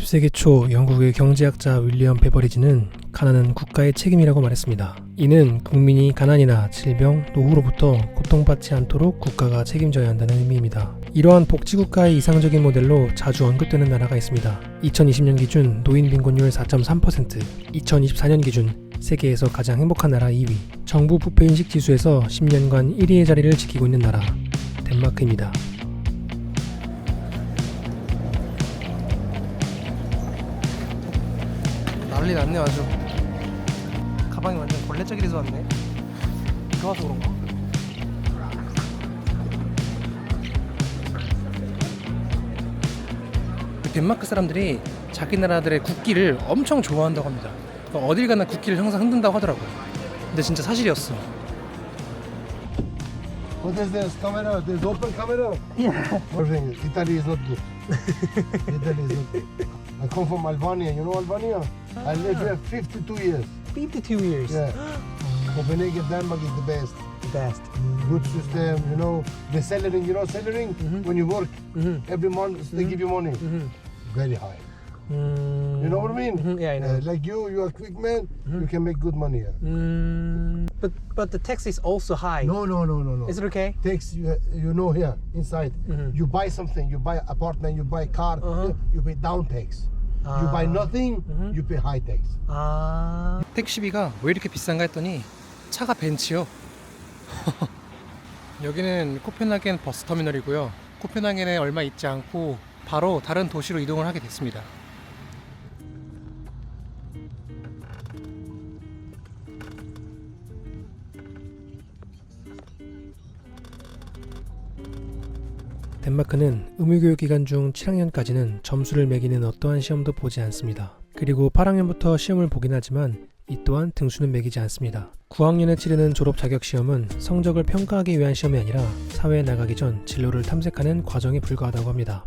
20세기 초 영국의 경제학자 윌리엄 베버리지는 가난은 국가의 책임이라고 말했습니다. 이는 국민이 가난이나 질병, 노후로부터 고통받지 않도록 국가가 책임져야 한다는 의미입니다. 이러한 복지국가의 이상적인 모델로 자주 언급되는 나라가 있습니다. 2020년 기준 노인 빈곤율 4.3%, 2024년 기준 세계에서 가장 행복한 나라 2위, 정부 부패인식 지수에서 10년간 1위의 자리를 지키고 있는 나라, 덴마크입니다. 난리 났네 아주. 가방이 완전 걸레짝이라서 왔네. 비가 와서 그런가? 덴마크 사람들이 자기 나라들의 국기를 엄청 좋아한다고 합니다. 그러니까 어딜 가나 국기를 항상 흔든다고 하더라고요. 근데 진짜 사실이었어. What is this camera? This open camera? Yeah. Italy is not good. Italy is not good. I come from Albania. You know Albania? I live here 52 years. 52 years. Yeah. Copenhagen, Denmark is the best. Best. Good system, you know. The salarying, you know salarying? When you work, every month they give you money. Very high. You know what I mean? Yeah, I know. Like you are a quick man, you can make good money here. But the tax is also high. No. Is it okay? Takes you know here inside. You buy something, you buy apartment, you buy car, you pay down tax. You buy nothing, you pay high tax. 아. 택시비가 왜 이렇게 비싼가 했더니 차가 벤츠요. 여기는 코펜하겐 버스터미널이고요. 코펜하겐에 얼마 있지 않고 바로 다른 도시로 이동을 하게 됐습니다. 덴마크는 의무교육 기간 중 7학년까지는 점수를 매기는 어떠한 시험도 보지 않습니다. 그리고 8학년부터 시험을 보긴 하지만 이 또한 등수는 매기지 않습니다. 9학년에 치르는 졸업 자격 시험은 성적을 평가하기 위한 시험이 아니라 사회에 나가기 전 진로를 탐색하는 과정에 불과하다고 합니다.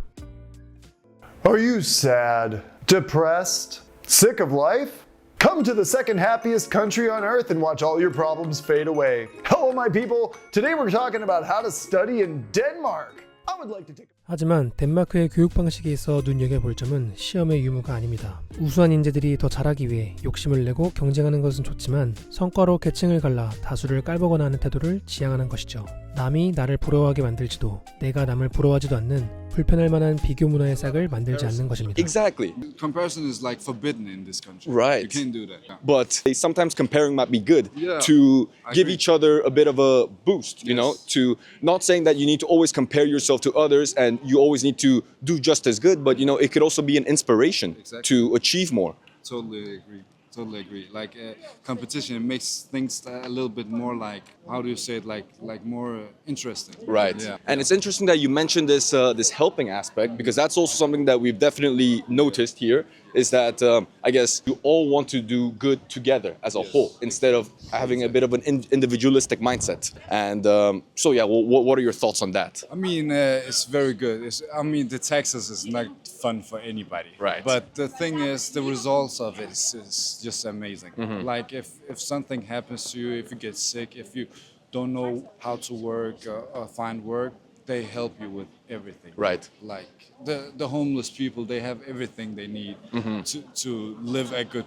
Are you sad, depressed, sick of life? Come to the second happiest country on earth and watch all your problems fade away. Hello, my people. Today we're talking about how to study in Denmark. I would like to take 하지만 덴마크의 교육 방식에 있어 눈여겨볼 점은 시험의 유무가 아닙니다. 우수한 인재들이 더 잘하기 위해 욕심을 내고 경쟁하는 것은 좋지만 성과로 계층을 갈라 다수를 깔보거나 하는 태도를 지향하는 것이죠. 남이 나를 부러워하게 만들지도 내가 남을 부러워하지도 않는 불편할 만한 비교 문화의 싹을 만들지 않는 것입니다. Exactly. Comparison is like forbidden in this country. Right. You can't do that. Yeah. But sometimes comparing might be good Yeah, to I give agree. each other a bit of a boost, you know, Yes. to not saying that you need to always compare yourself to others and you always need to do just as good, but you know, it could also be an inspiration Exactly. to achieve more. Totally agree. Like competition, it makes things a little bit more like, how do you say it, like more interesting. Right. Yeah. And it's interesting that you mentioned this this helping aspect, because that's also something that we've definitely noticed here, is that I guess you all want to do good together as a whole instead of having a bit of an individualistic mindset. And so yeah, what are your thoughts on that? I mean, it's very good. The taxes is not fun for anybody. Right. But the thing is, the results of it is just amazing. Like if something happens to you, if you get sick, if you don't know how to work or find work, they help you with everything. Right. Like the homeless people, they have everything they need to live a good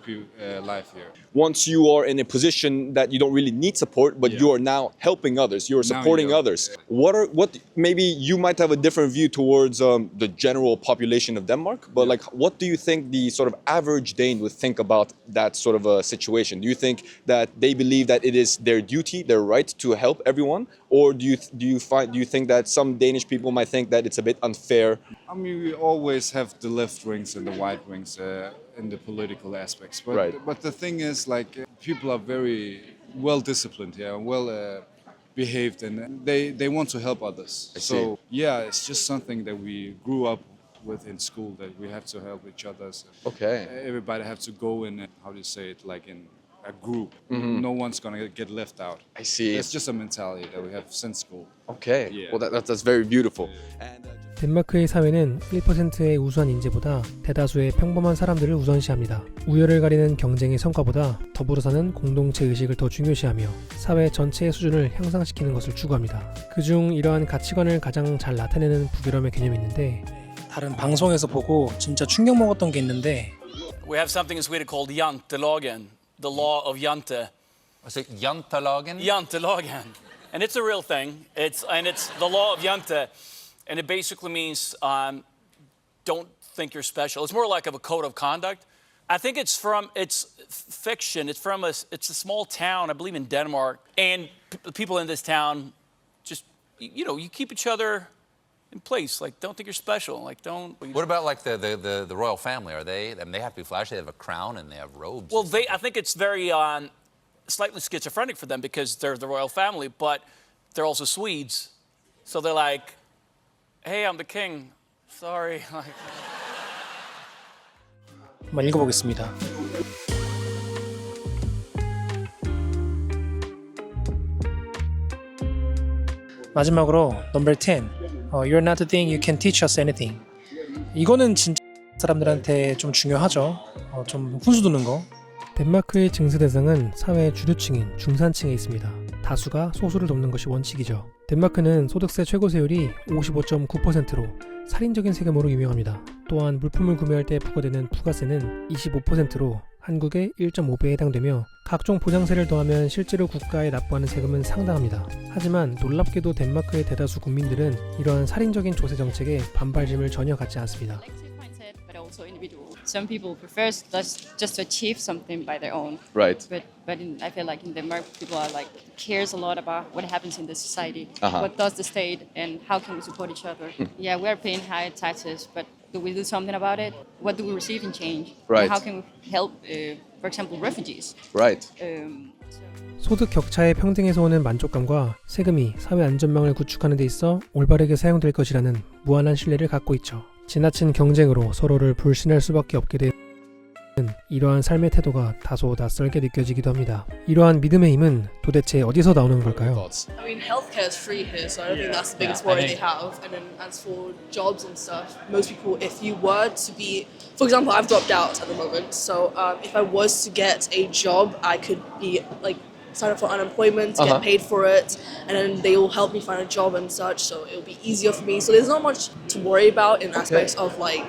life here. Once you are in a position that you don't really need support, but you are now helping others, you are Now supporting you are, others. yeah. What maybe you might have a different view towards the general population of Denmark, but like what do you think the sort of average Dane would think about that sort of a situation? Do you think that they believe that it is their duty, their right to help everyone, or do you think that some Danish people might think that it's a bit unfair? I mean, we always have the left wings and the right wings in the political aspects. But, Right. but the thing is, like, people are very well disciplined, behaved, and they want to help others. I see. So, yeah, it's just something that we grew up with in school, that we have to help each other. Okay. Everybody have to go in, how do you say it, like in a group. No one's gonna get left out. I see. It's just a mentality that we have since school. Okay. Yeah. Well, that's very beautiful. And 덴마크의 사회는 1%의 우수한 인재보다 대다수의 평범한 사람들을 우선시합니다. 우열을 가리는 경쟁의 성과보다 더불어 사는 공동체 의식을 더 중요시하며 사회 전체의 수준을 향상시키는 것을 추구합니다. 그중 이러한 가치관을 가장 잘 나타내는 북유럽의 개념이 있는데 다른 방송에서 보고 진짜 충격 먹었던 게 있는데 We have something in Sweden called jantelagen, the law of jante. Alltså jantalagen? Jantelagen. And it's a real thing. It's the law of jante, and it basically means don't think you're special. It's more like of a code of conduct. I think it's fiction. It's a small town, I believe in Denmark, and the people in this town just you keep each other in place. Like, don't think you're special. Like, don't. What about like the royal family? Are they? I mean, they have to be flashy. They have a crown and they have robes. Well, I think it's very slightly schizophrenic for them because they're the royal family, but they're also Swedes, so they're like, "Hey, I'm the king. Sorry." Like, 한번 읽어보겠습니다. 마지막으로 넘버 10. You're not the thing, you can teach us anything. 이거는 진짜 사람들한테 좀 중요하죠. 좀 훈수 두는 거. 덴마크의 증세 대상은 사회의 주류층인 중산층에 있습니다. 다수가 소수를 돕는 것이 원칙이죠. 덴마크는 소득세 최고세율이 55.9%로 살인적인 세금으로 유명합니다. 또한 물품을 구매할 때 부과되는 부가세는 25%로 한국의 1.5배에 해당되며 각종 보장세를 더하면 실제로 국가에 납부하는 세금은 상당합니다. 하지만 놀랍게도 덴마크의 대다수 국민들은 이러한 살인적인 조세 정책에 반발심을 전혀 갖지 않습니다. But also individual. Some people prefer just to achieve something by their own. Right. But I feel like in Denmark, people are like cares a lot about what happens in the society, Uh-huh. what does the state, and how can we support each other. Yeah, we are paying high taxes, but do we do something about it? What do we receive in change? Right. And how can we help, for example, refugees? Right. 소득 격차의 평등에서 오는 만족감과 세금이 사회 안전망을 구축하는 데 있어 올바르게 사용될 것이라는 무한한 신뢰를 갖고 있죠. 지나친 경쟁으로 서로를 불신할 수밖에 없게 되는 이러한 삶의 태도가 다소 낯설게 느껴지기도 합니다. 이러한 믿음의 힘은 도대체 어디서 나오는 걸까요? I mean, healthcare is free here, so I don't think that's the biggest worry they have. And then as for jobs and stuff, most people, if you were to be, for example, I've dropped out at the moment, so if I was to get a job, I could be like sign up for unemployment, get paid for it, and then they will help me find a job and such, so it'll be easier for me. So there's not much to worry about in aspects of like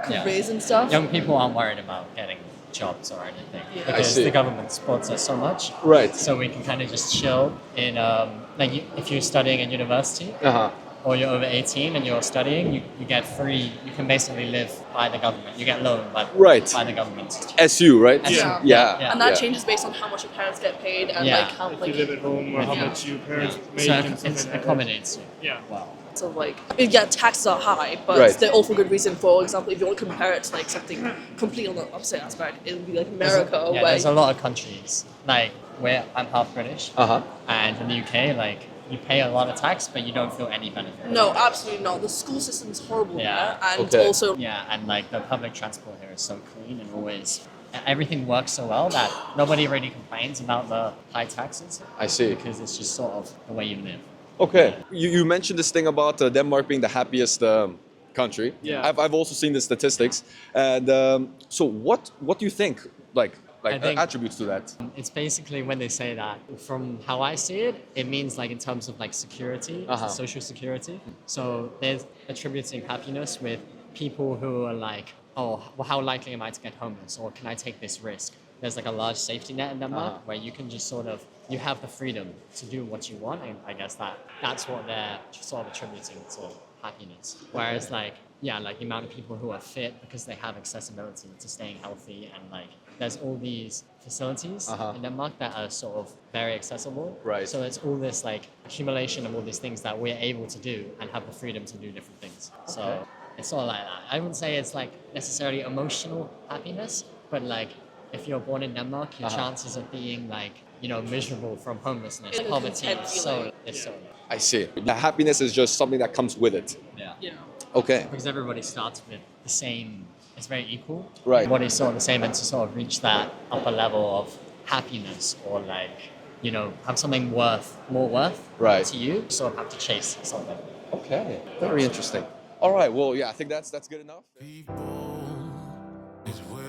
careers and stuff. Young people aren't worried about getting jobs or anything I because see. the government supports us so much. Right. So we can kind of just chill in, if you're studying in university or you're over 18 and you're studying, you get free, you can basically live by the government. You get loaned by the government. SU, right? Yeah. Yeah. And that changes based on how much your parents get paid and like how like live at home or how much your parents make. So and stuff it like that. accommodates you. Yeah. Well. So like, yeah, taxes are high, but Right. they're all for good reason. For example, if you want to compare it to like something completely on the opposite aspect, it would be like America, Yeah, where there's a lot of countries like where I'm half British, Uh-huh. and in the UK, like you pay a lot of tax, but you don't feel any benefit. no, absolutely not. The school system is horrible Yeah. there, and Okay. also Yeah, and like the public transport here is so clean and always everything works so well that nobody really complains about the high taxes I see. because it's just sort of the way you live. Okay. You mentioned this thing about Denmark being the happiest country. Yeah. I've also seen the statistics. And so what do you think, like I think- attributes to that? It's basically when they say that, from how I see it, it means like in terms of like security, social security. So they're attributing happiness with people who are like, oh, well, how likely am I to get homeless? Or can I take this risk? There's like a large safety net in Denmark where you can just sort of, you have the freedom to do what you want. And I guess that's what they're sort of attributing to happiness. Whereas like, yeah, like the amount of people who are fit because they have accessibility to staying healthy, and like there's all these facilities in Denmark that are sort of very accessible. Right. So it's all this like accumulation of all these things that we're able to do and have the freedom to do different things. So it's all like that. I wouldn't say it's like necessarily emotional happiness, but like if you're born in Denmark, your chances of being like, you know, miserable from homelessness, And poverty, content feeling. it's so I see. The happiness is just something that comes with it. yeah. Okay. Because everybody starts with the same, it's very equal. Right. Everybody's sort of the same, and to sort of reach that upper level of happiness or like, you know, have something more worth Right. to you, you sort of have to chase something. Okay. Very interesting. All right. Well, yeah, I think that's good enough. People is where